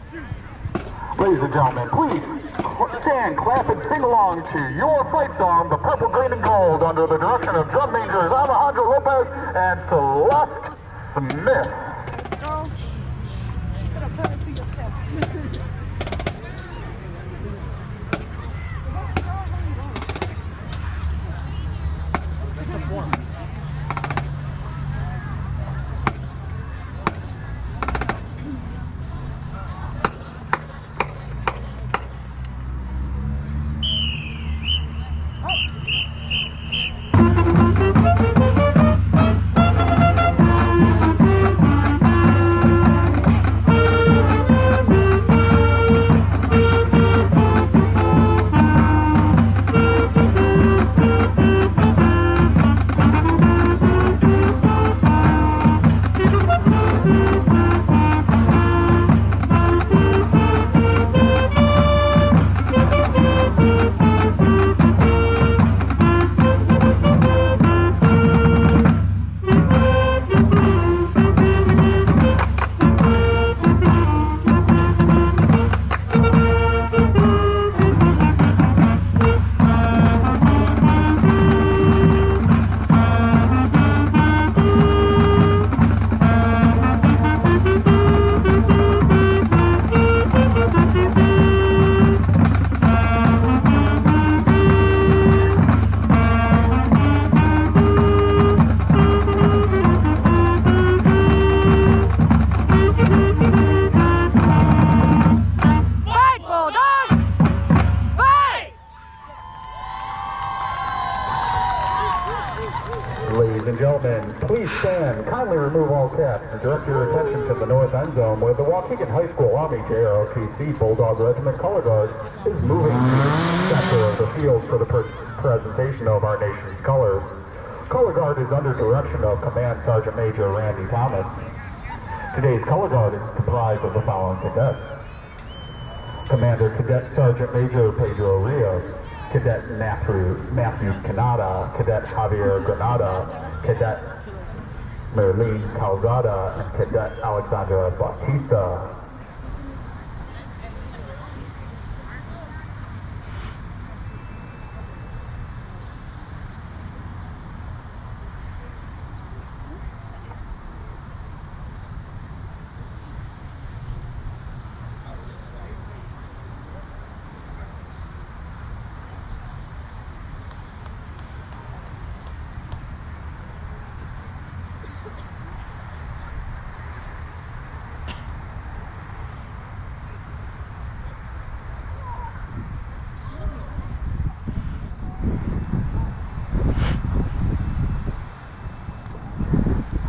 Ladies and gentlemen, please stand, clap, and sing along to your fight song, The Purple, Green, and Gold, under the direction of drum majors Alejandro Lopez and Celeste Smith. Girl, you gotta put it to yourself. That's the form. Ladies and gentlemen, please stand. Kindly remove all caps and direct your attention to the north end zone where the Waukegan High School Army JROTC Bulldog Regiment Color Guard is moving to the center of the field for the presentation of our nation's colors. Color Guard is under direction of Command Sergeant Major Randy Thomas. Today's Color Guard is comprised of the following cadets: Commander Cadet Sergeant Major Pedro Rios, Cadet Matthew Canada, Cadet Javier Granada, Cadet Merlene Calzada, and Cadet Alexandra Bautista.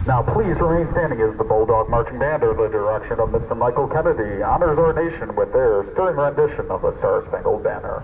Now please remain standing as the Bulldog Marching Band, under the direction of Mr. Michael Kennedy, honors our nation with their stirring rendition of the Star-Spangled Banner.